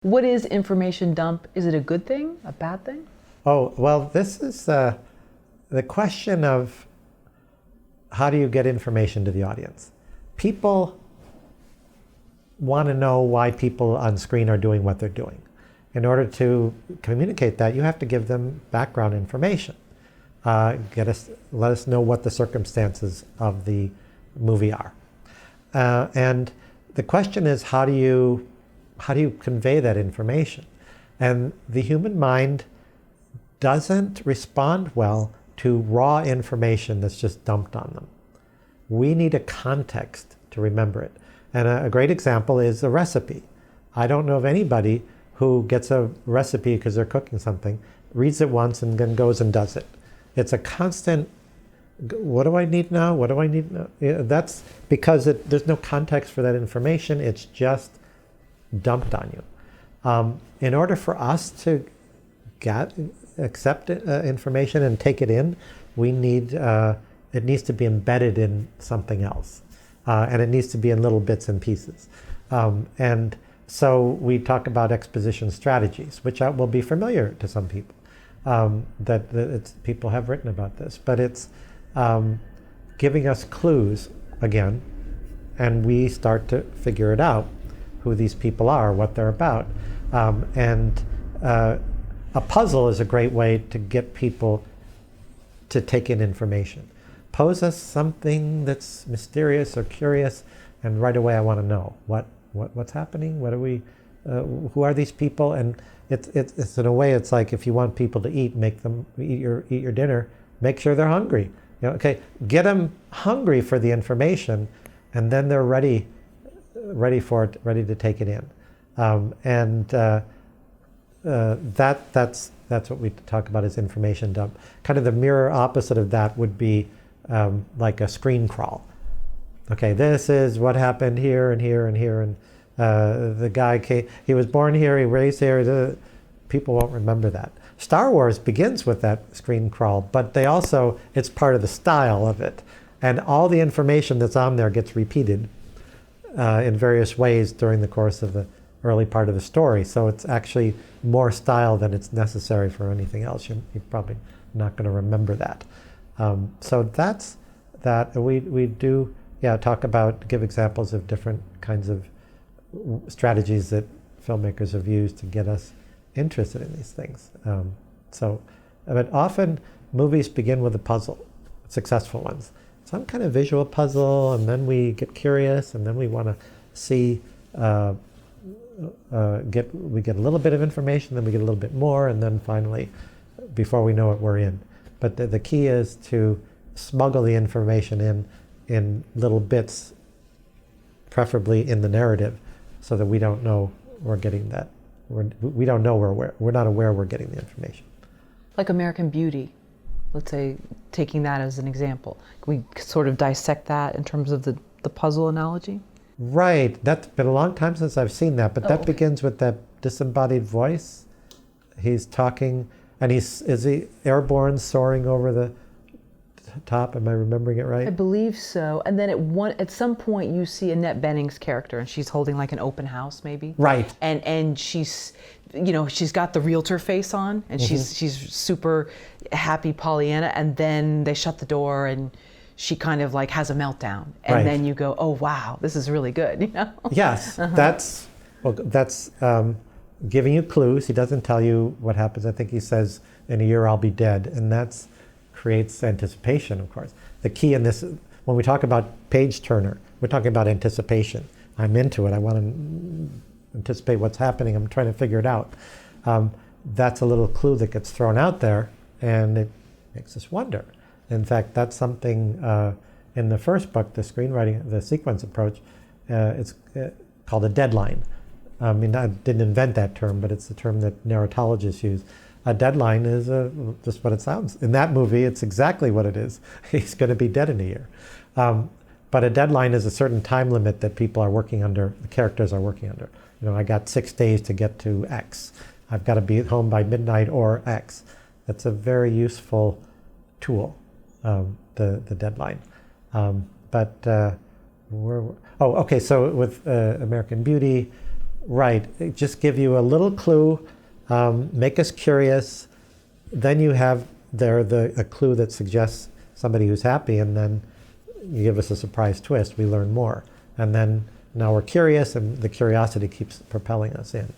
What is information dump? Is it a good thing, a bad thing? Oh, well, this is the question of how do you get information to the audience? People want to know why people on screen are doing what they're doing. In order to communicate that, you have to give them background information. Let us know what the circumstances of the movie are. And the question is, how do you convey that information? And the human mind doesn't respond well to raw information that's just dumped on them. We need a context to remember it. And a great example is a recipe. I don't know of anybody who gets a recipe because they're cooking something, reads it once, and then goes and does it. It's a constant, what do I need now? What do I need now? That's because there's no context for that information. It's just dumped on you. In order for us to accept information and take it in, we need it needs to be embedded in something else, and it needs to be in little bits and pieces. And so we talk about exposition strategies, which will be familiar to some people. People have written about this, but it's giving us clues again, and we start to figure it out, who these people are, what they're about. And a puzzle is a great way to get people to take in information. Pose us something that's mysterious or curious, and right away I want to know what's happening. What are we? Who are these people? And it's in a way, it's like if you want people to eat, make them eat your dinner. Make sure they're hungry. Okay, get them hungry for the information, and then they're ready for it, ready to take it in. That's what we talk about as information dump. Kind of the mirror opposite of that would be like a screen crawl. Okay, this is what happened here and here and here, and the guy came, he was born here, he raised here. People won't remember that. Star Wars begins with that screen crawl, but it's part of the style of it. And all the information that's on there gets repeated in various ways during the course of the early part of the story. So it's actually more style than it's necessary for anything else. You're probably not going to remember that. So that's that. We do give examples of different kinds of strategies that filmmakers have used to get us interested in these things. But often movies begin with a puzzle, successful ones. Some kind of visual puzzle, and then we get curious, and then we want to see, we get a little bit of information, then we get a little bit more, and then finally, before we know it, we're in. But the key is to smuggle the information in little bits, preferably in the narrative, so that we don't know we're getting that. We don't know we're not aware we're getting the information. Like American Beauty, let's say, taking that as an example. Can we sort of dissect that in terms of the puzzle analogy? Right. That's been a long time since I've seen that, but that begins with that disembodied voice. He's talking, and is he airborne, soaring over the top? Am I remembering it right? I believe so. And then at some point you see Annette Bening's character, and she's holding like an open house, maybe. Right. And she's, she's got the realtor face on, and she's super happy Pollyanna, and then they shut the door, and she kind of like has a meltdown, and then you go, oh wow, this is really good, Yes, that's giving you clues. He doesn't tell you what happens. I think he says, in a year I'll be dead, and that's creates anticipation, of course. The key in this, when we talk about page turner, we're talking about anticipation. I'm into it. I want to anticipate what's happening. I'm trying to figure it out. That's a little clue that gets thrown out there, and it makes us wonder. In fact, that's something in the first book, the screenwriting, the sequence approach, it's called a deadline. I mean, I didn't invent that term, but it's the term that narratologists use. A deadline is just what it sounds. In that movie, it's exactly what it is. He's going to be dead in a year. But a deadline is a certain time limit that people are working under, the characters are working under. I got 6 days to get to X. I've got to be home by midnight or X. That's a very useful tool, the deadline. Okay, so with American Beauty, Right. Just give you a little clue, make us curious. Then you have a clue that suggests somebody who's happy, and then you give us a surprise twist. We learn more. And then now we're curious, and the curiosity keeps propelling us in.